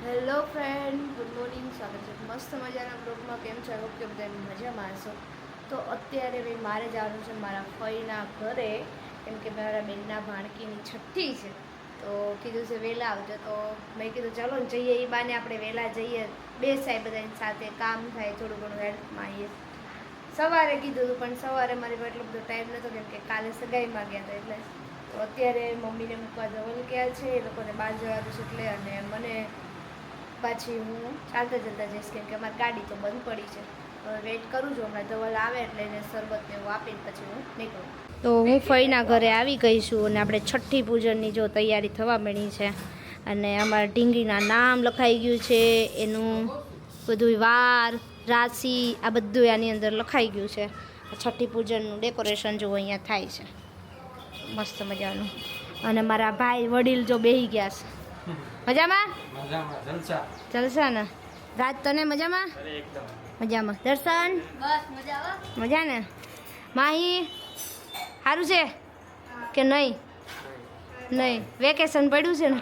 Hello friend, good morning. સ્વાગત છે મસ્ત મજાના બ્લોગમાં. કેમ છો? કે બધા મજામાં હશો. તો અત્યારે મારે જવાનું છે મારા ફઈના ઘરે, કેમ કે મારા બેનના ભાણકીની છઠ્ઠી છે. તો કીધું છે વહેલા આવજો, તો મેં કીધું ચાલો ને જઈએ. એ બાને આપણે વહેલા જઈએ, બેસાય બધાની સાથે, કામ થાય, થોડું ઘણું હેલ્પમાં આવીએ. સવારે કીધું હતું પણ સવારે મારી પાસે એટલો બધો ટાઈમ નહોતો, કેમ કે કાલે સગાઈમાં ગયા હતા એટલે. તો અત્યારે મમ્મીને મૂકવા ધવલ ગયા છે, એ લોકોને બહાર જવાનું છે એટલે. અને મને પાછી હું ચાલતા જઈશ, કેમ કે અમારી ગાડી તો બંધ પડી છે. હવે વેઇટ કરું છું, હમણાં ધવલ આવે એટલે એને શરબત ને એવું આપીને પછી હું નીકળું. તો હું ફઈના ઘરે આવી ગઈ છું અને આપણે છઠ્ઠી પૂજનની જો તૈયારી થવા મળી છે. અને અમારા ઢીંગીના નામ લખાઈ ગયું છે, એનું બધું વાર રાશિ આ બધું આની અંદર લખાઈ ગયું છે. છઠ્ઠી પૂજનનું ડેકોરેશન જો અહીંયા થાય છે મસ્ત મજાનું. અને મારા ભાઈ વડીલ જો બેહી ગયા છે. મજામાં જલસા ને રાત તને મજામાં? મજામાં. દર્શન મજા ને? માહી સારું છે કે નહીં? નહીં વેકેશન પડ્યું છે ને?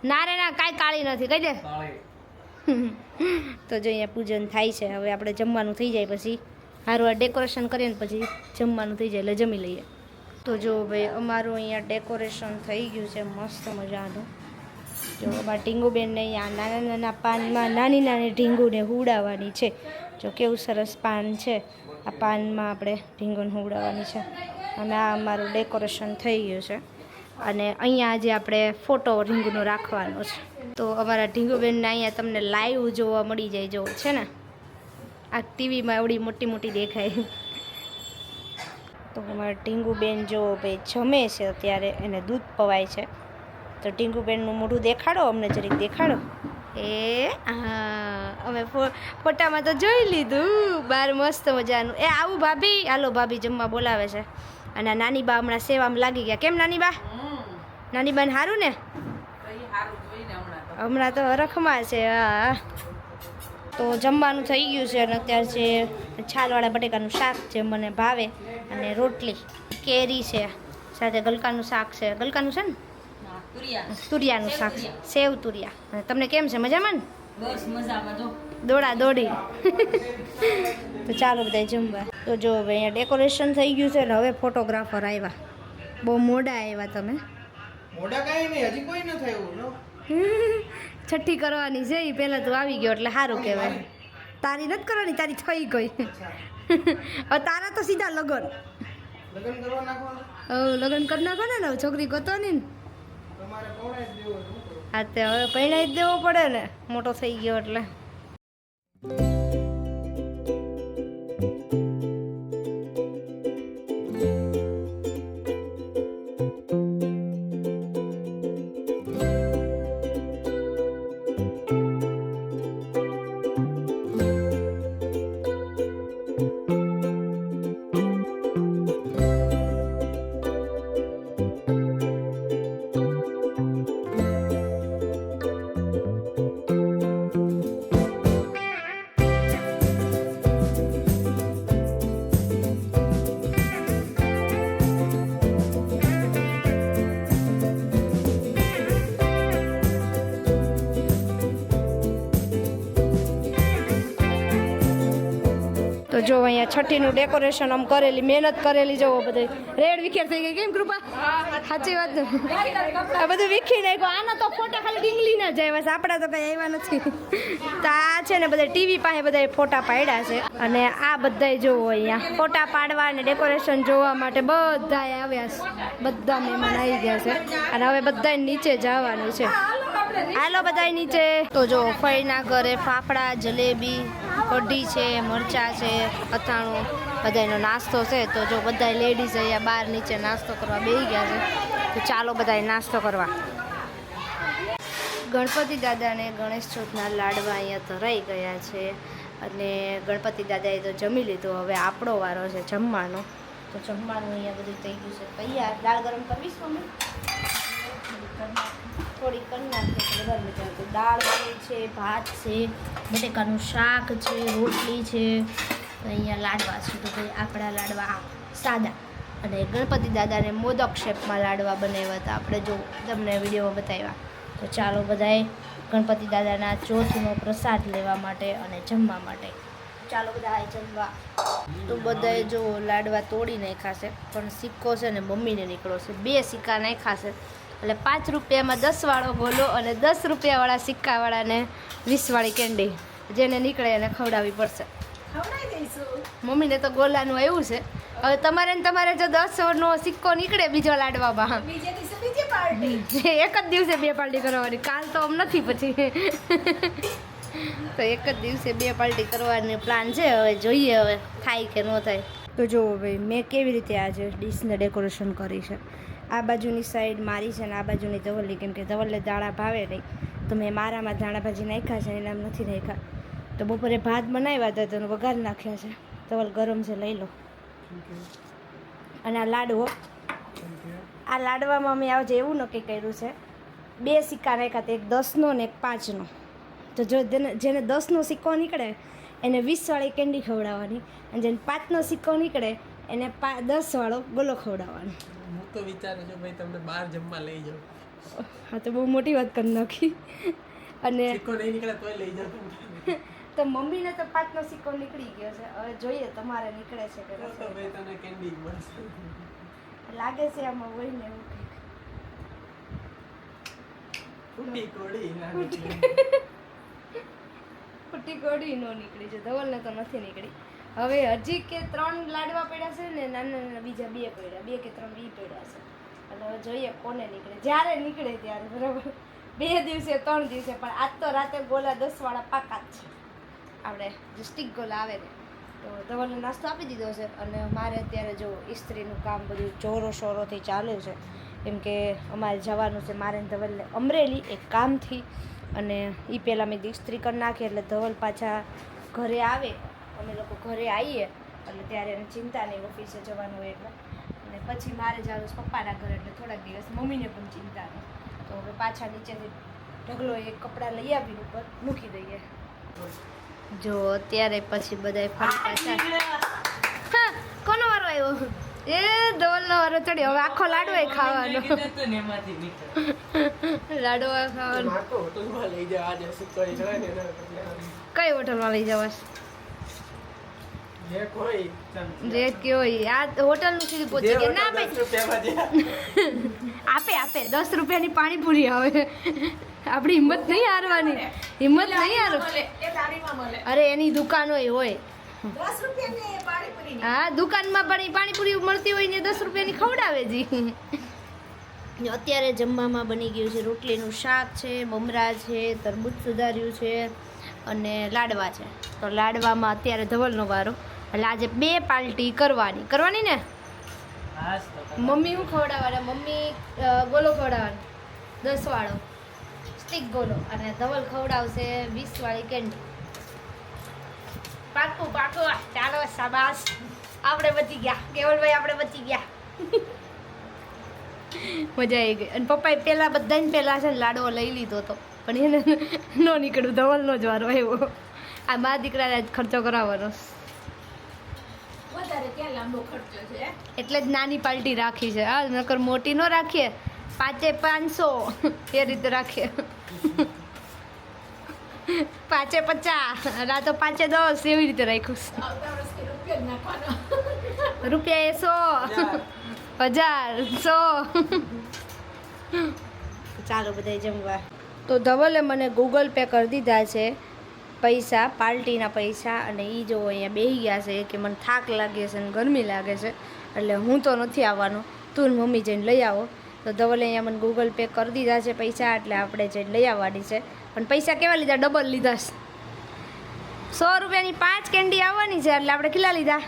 ના રે ના, કાંઈ કાળી નથી, કહી દે. તો જો અહીંયા પૂજન થાય છે. હવે આપણે જમવાનું થઈ જાય પછી સારું આ ડેકોરેશન કરીએ ને પછી જમવાનું થઈ જાય એટલે જમી લઈએ. તો જો ભાઈ અમારું અહીંયા ડેકોરેશન થઈ ગયું છે મસ્ત મજાનું. જો અમારા ઢીંગુબેનને અહીંયા નાના નાના પાનમાં નાની નાની ઢીંગુને હુડાવવાની છે. જો કેવું સરસ પાન છે, આ પાનમાં આપણે ઢીંગુને હુડાવવાની છે. અને આ અમારું ડેકોરેશન થઈ ગયું છે. અને અહીંયા આજે આપણે ફોટો ઢીંગુનો રાખવાનો છે. તો અમારા ઢીંગુબેનને અહીંયા તમને લાઈવ જોવા મળી જાય જો છે ને, આ ટીવીમાં એવડી મોટી મોટી દેખાય. તો અમારા ટીંગુબેન જો ભાઈ જમે છે અત્યારે, એને દૂધ પવાય છે. તો ટીંગુબેનનું મોઢું દેખાડો અમને, જરીક દેખાડો. એ હા, અમે ફોટામાં તો જોઈ લીધું બહાર મસ્ત મજાનું. એ આવું ભાભી, હાલો ભાભી જમવા બોલાવે છે. અને નાની બા હમણાં સેવામાં લાગી ગયા. કેમ નાની બા? નાની બાને સારું ને? હમણાં તો હરખમાં છે. હા, તો જમવાનું થઈ ગયું છે. અને અત્યારે છે છાલવાળા બટેકાનું શાક જે મને ભાવે, અને રોટલી, કેરી છે, સાથે ગલકાનું શાક છે. ગલકાનું છે ને? તુરિયાનું શાક છે, સેવ તુરિયા. અને તમને કેમ છે? મજામાં ને? બસ મજામાં. જો દોડા દોડી. તો ચાલો બધા જમવા. તો જો હવે અહીંયા ડેકોરેશન થઈ ગયું છે ને હવે ફોટોગ્રાફર આવ્યા. બહુ મોડા આવ્યા તમે. મોડા કાંઈ નહીં, હજી કોઈ ન થયું. છઠ્ઠી કરવાની છે એ પહેલાં તું આવી ગયો એટલે સારું કહેવાય. તારી નથી કરવાની, તારી થઈ ગઈ. હવે તારા તો સીધા લગન. લગ્ન કરવા નાખવાનું. લગ્ન કરી નાખો ને. હવે છોકરી ગોતો ને તમારે કોણે જ દેવું? હા, તે હવે પહેલાં જ દેવો પડે ને, મોટો થઈ ગયો એટલે. તો જો અહીંયા છઠ્ઠીનું ડેકોરેશન આમ કરેલી, મહેનત કરેલી. જોવો બધે રેડ વિખેર થઈ ગઈ. કેમ કૃપા? સાચી વાત. આ બધું વિખી નાખ્યું. આના તો ફોટા ખાલી ડીંગલીના જ આવ્યા છે, આપણા તો કંઈ આવ્યા નથી. તો આ છે ને બધા ટીવી પાસે બધા ફોટા પાડ્યા છે. અને આ બધાય જોવો અહીંયા ફોટા પાડવા અને ડેકોરેશન જોવા માટે બધા આવ્યા છે. બધા મહેમાન આવી ગયા છે. અને હવે બધા નીચે જવાનું છે. હાલો બધા નીચે. તો જો ફઈના ઘરે ફાફડા, જલેબી, કઢી છે, મરચાં છે, અથાણું, બધાનો નાસ્તો છે. તો જો બધા લેડીઝ અહીંયા બહાર નીચે નાસ્તો કરવા બેસી ગયા છે. તો ચાલો બધા નાસ્તો કરવા. ગણપતિ દાદાને ગણેશ ચોથના લાડવા અહીંયા ધરાઈ ગયા છે. અને ગણપતિ દાદાએ તો જમી લીધું. હવે આપણો વારો છે જમવાનો. તો જમવાનું અહીંયા બધું થઈ ગયું છે તૈયાર. દાળ ગરમ કરવીશ મમ્મી? થોડી કરી નાખીએ વધારે મજા આવે. દાળ છે, ભાત છે, બટેકાનું શાક છે, રોટલી છે. અહીંયા લાડવા છે. તો ભાઈ આપણા લાડવા સાદા. અને ગણપતિ દાદાને મોદક શેપમાં લાડવા બનાવ્યા હતા આપણે, જો તમને વિડીયોમાં બતાવ્યા. તો ચાલો બધાએ ગણપતિ દાદાના ચોથનો પ્રસાદ લેવા માટે અને જમવા માટે ચાલો બધા જમવા. તો બધાએ જો લાડવા તોડી નાખ્યા છે, પણ સિક્કો છે ને મમ્મીને નીકળ્યો છે. 2 સિક્કા નાખ્યા છે, એટલે 5 રૂપિયામાં 10 વાળો ગોલો અને 10 રૂપિયાવાળા સિક્કાવાળાને 20 વાળી કેન્ડી જેને નીકળે એને ખવડાવવી પડશે. મમ્મીને તો ગોલાનું આવ્યું છે. હવે તમારે ને તમારે જો 10નો સિક્કો નીકળે બીજો લાડવામાં, એક જ દિવસે 2 પાર્ટી કરવાની. કાલ તો આમ નથી, પછી તો એક જ દિવસે 2 પાર્ટી કરવાનો પ્લાન છે. હવે જોઈએ હવે થાય કે ન થાય. તો જો ભાઈ મેં કેવી રીતે આજે ડીશને ડેકોરેશન કરી છે. આ બાજુની સાઈડ મારી છે ને આ બાજુની ધવલની, કેમ કે ધવલને દાણા ભાવે નહીં, તો મેં મારામાં ધાણા ભાજી નાખ્યા છે, એનામ નથી નાખ્યા. તો બપોરે ભાત બનાવ્યા હતા તો વઘાર નાખ્યા છે. ધવલ ગરમ છે, લઈ લો. અને આ લાડવો, આ લાડવામાં મેં આજે એવું નક્કી કર્યું છે, 2 સિક્કા નાખ્યા હતા, એક 10નો ને એક 5નો. તો જો જેને 10નો સિક્કો નીકળે એને 20 વાળી કેન્ડી ખવડાવવાની, અને જેને 5નો સિક્કો નીકળે એને 10 વાળો ગોલો ખવડાવવાનો. હું તો વિચારું છું ભાઈ તમને બહાર જમવા લઈ જાઉં. હા તો બહુ મોટી વાત કરી નાખી. અને સિક્કો નહીં નીકળે તોય લઈ જાઉં. તો મમ્મીને તો 5નો સિક્કો નીકળી ગયો છે. હવે જોઈએ તમારે નીકળે છે કે તો ભાઈ તને કેન્ડી મળશે. લાગે છે આમાં હોય ને એવું કંઈક. ફૂટી કોડી નાની. ફૂટી કોડી નો નીકળી છે. ધવલને તો નથી નીકળી. હવે હજી કે 3 લાડવા પડ્યા છે ને નાના નાના બીજા 2 પડ્યા, 2 કે 3 બી પડ્યા છે. એટલે હવે જોઈએ કોને નીકળે, જ્યારે નીકળે ત્યારે. બરાબર 2 દિવસે 3 દિવસે, પણ આજ તો રાતે ગોલા 10 વાળા પાકા જ છે. આપણે જે સ્ટીક ગોલા આવે ને, તો ધવલને નાસ્તો આપી દીધો છે. અને મારે અત્યારે જો ઇસ્ત્રીનું કામ બધું જોરો શોરોથી ચાલે છે, કેમ કે અમારે જવાનું છે મારે ધવલને અમરેલી એક કામથી. અને એ પહેલાં મેં ઇસ્ત્રી કરી નાખી એટલે ધવલ પાછા ઘરે આવે, અમે લોકો ઘરે આવીએ એટલે ત્યારે એને ચિંતા નહીં ઓફિસે જવાનું હોય એટલે. અને પછી મારે જવાનું છે પપ્પાના ઘરે, એટલે થોડાક દિવસ મમ્મીને પણ ચિંતા નહીં. તો હવે પાછા નીચેથી ઢગલો એક કપડાં લઈ આવીને ઉપર મૂકી દઈએ. જો અત્યારે પછી બધા ફરી પાછા. હા, કોનો વારો આવ્યો? એ ધવલનો વારો ચડ્યો. હવે આખો લાડવો ખાવાનો. લાડવા ખાવાનો. માર તો હોટલમાં લઈ જાવ આજે સિક્કો નીકળે ને એના બદલે. કઈ હોટલમાં લઈ જવાશ? જે કોઈ જે કયો આ હોટલનું સીધું પહોંચી ગયા. ના ભાઈ 10 રૂપિયામાં જે આપે 10 રૂપિયાની પાણીપુરી આવે. આપણી હિંમત નહીં હારવાની, હિંમત નહીં હારવાની. અરે એની દુકાન હોય. હા, દુકાનમાં પણ પાણીપુરી મળતી હોય ને 10 રૂપિયાની ખવડાવે જી. અત્યારે જમવામાં બની ગયું છે રોટલીનું શાક છે, મમરા છે, તરબૂચ સુધાર્યું છે અને લાડવા છે. તો લાડવામાં અત્યારે ધવલનો વારો, એટલે આજે 2 પાર્ટી કરવાની ને. મમ્મી હું ખવડાવવાના? મમ્મી ગોલો ખવડાવવાનો 10 વાળો સ્ટીક ગોલો, અને ધવલ ખવડાવશે 20 વાળી કેન્ડી. પાકું. ચાલો શાબાશ, આપણે બચી ગયા. કેવલભાઈ આપણે બચી ગયા. મજા આવી ગઈ. અને પપ્પાએ બધાને પહેલાં છે ને લાડવો લઈ લીધો હતો, પણ એને ન નીકળ્યું. ધવલનો જ વારો આવ્યો. આ મારા દીકરાને જ ખર્ચો કરાવવાનો, એટલે જ નાની પાર્ટી રાખી છે. હા, નકર મોટી ન રાખીએ, 500 એ રીતે રાખીએ. 550 આ તો 510 એવી રીતે રાખ્યું છે. રૂપિયા 100 1000 100. ચાલો બધા જમવા. તો ધવલે મને ગૂગલ પે કરી દીધા છે પૈસા, પાર્ટીના પૈસા. અને એ જો અહીંયા બેસી ગયા છે કે મને થાક લાગે છે અને ગરમી લાગે છે, એટલે હું તો નથી આવવાનો, તું મમ્મી જઈને લઈ આવો. તો ધવલે અહીંયા મને ગૂગલ પે કરી દીધા છે પૈસા, એટલે આપણે જઈને લઈ આવવાની છે. પણ પૈસા કેવા લીધા? ડબલ લીધા છે. 100 રૂપિયાની 5 કેન્ડી આવવાની છે, એટલે આપણે કેટલા લીધા?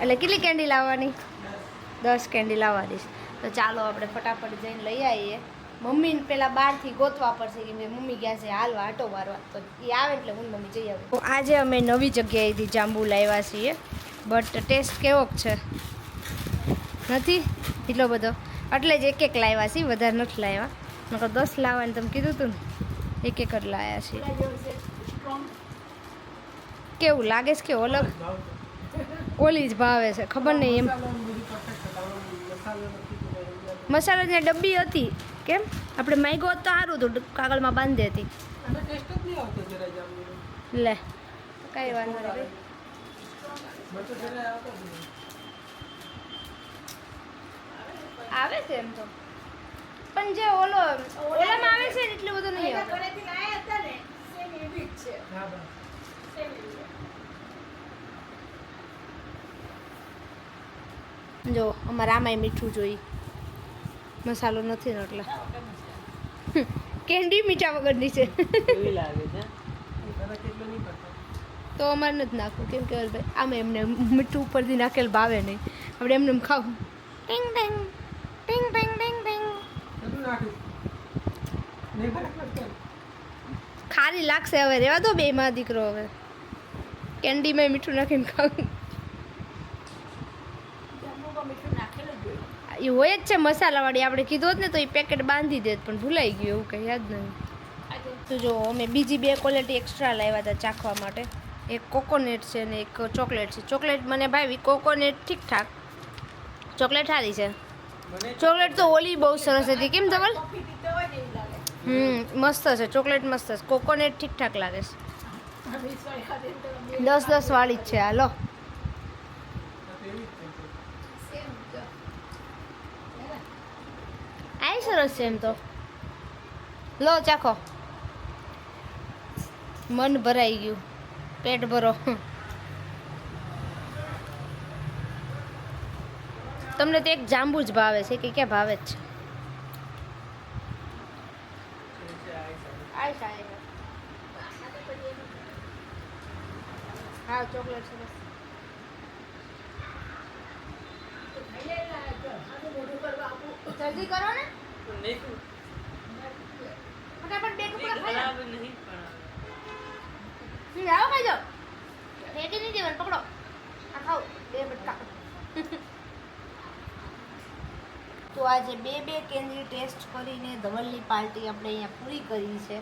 એટલે કેટલી કેન્ડી લાવવાની? 10 કેન્ડી લાવવાની છે. તો ચાલો આપણે ફટાફટ જઈને લઈ આવીએ. મમ્મીને પહેલાં બહારથી ગોતવા પડશે, કે મમ્મી ગયા છે હાલવા આટો મારવા. તો એ આવે એટલે હું મમ્મી જઈ આવું. આજે અમે નવી જગ્યાએથી જાંબુ લાવ્યા છીએ, બટ ટેસ્ટ કેવો છે નથી એટલો બધો, એટલે જ એક લાવ્યા છીએ, વધારે નથી લાવ્યા. નકર 10 લાવવાનું તમે કીધું હતું ને, એક જ લાવ્યા છીએ. કેવું લાગે છે? કે અલગ ઓલી જ ભાવે છે, ખબર નહીં એમ. મસાલાની ડબ્બી હતી કેમ આપણે માગ્યો હોત તો સારું હતું કાગળમાં બાંધી દેતી અને ટેસ્ટ જ નહીં આવતો જરાય જામનો. લે કઈ વાંધો નહીં ભાઈ મરચું જરાય આવતો જ નહીં. આવે છે એમ તો પણ જે ઓલામાં આવે છે ને એટલું બધું નહીં આવતું હા બસ. જો અમારે આમાંય મીઠું જોઈ મસાલો નથી ને એટલે કેન્ડી મીઠા વગરની છે એવી લાગે છે. તને કેટલું નહીં પડતો. તો અમારે નથી નાખવું કેમ કે ભાઈ આમે એમને મીઠું ઉપરથી નાખેલ ભાવે નહીં આપણે એમને એમ ખાવું ટિંગ ટિંગ ટિંગ ટિંગ ટિંગ ટિંગ કેટલું નાખ્યું? નહીં બરાબર છે. ખારી લાગશે હવે રેવા દો બે માં દીકરો હવે કેન્ડીમાં મીઠું નાખીને ખાવું એ હોય જ છે મસાલાવાળી આપણે કીધું હોત ને તો એ પેકેટ બાંધી દેત પણ ભૂલાઈ ગયું એવું કંઈ યાદ નહીં તો જો અમે બીજી બે ક્વોલિટી એક્સ્ટ્રા લાવ્યા હતા ચાખવા માટે એક કોકોનટ છે ને એક ચોકલેટ છે ચોકલેટ મને ભાવી કોકોનટ ઠીકઠાક ચોકલેટ સારી છે મને ચોકલેટ તો ઓલી બહુ સરસ હતી કેમ ધવલ મસ્ત છે ચોકલેટ મસ્ત છે કોકોનટ ઠીકઠાક લાગે છે 10-10 વાળી જ છે હાલો તો એવી જ થઈ છે. આ સરસ છે એમ તો લો ચાખો મન ભરાઈ ગયું પેટ ભરો તમને તો એક જાંબુ જ ભાવે છે કે ક્યાં ભાવે જ છે હા ચોકલેટ સરસ જલ્દી કરો ને ફટાફટ બે કપડા ખાઈ લો આવો ખાઈ જાઓ રેડી નહીં દેવાનું પકડો આ ખાઓ બે બટકા તો આજે બે કેન્દ્રી ટેસ્ટ કરીને ધવલની પાર્ટી આપણે અહીંયા પૂરી કરી છે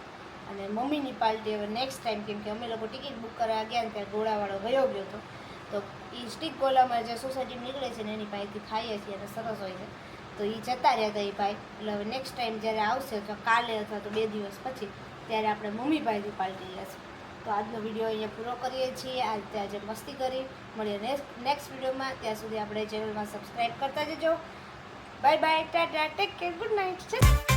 અને મમ્મીની પાર્ટી હવે નેક્સ્ટ ટાઈમ કેમ કે અમે લોકો ટિકિટ બુક કરવા ગયા ને ત્યાં ગોળાવાળો ગયો હતો તો એ સ્ટીક ગોલામાં જે સોસાયટી નીકળે છે ને એની પાસેથી ખાઈએ છીએ અને સરસ હોય છે તો એ જતા રહ્યા હતા એ ભાઈ એટલે હવે નેક્સ્ટ ટાઈમ જ્યારે આવશે તો કાલે અથવા તો 2 દિવસ પછી ત્યારે આપણે મમ્મી પાસેથી પાર્ટી લેશે તો આજનો વિડીયો અહીંયા પૂરો કરીએ છીએ આજે મસ્તી કરી મળીએ નેક્સ્ટ વિડીયોમાં ત્યાં સુધી આપણે ચેનલમાં સબસ્ક્રાઈબ કરતા જજો bye bye Tata take care good night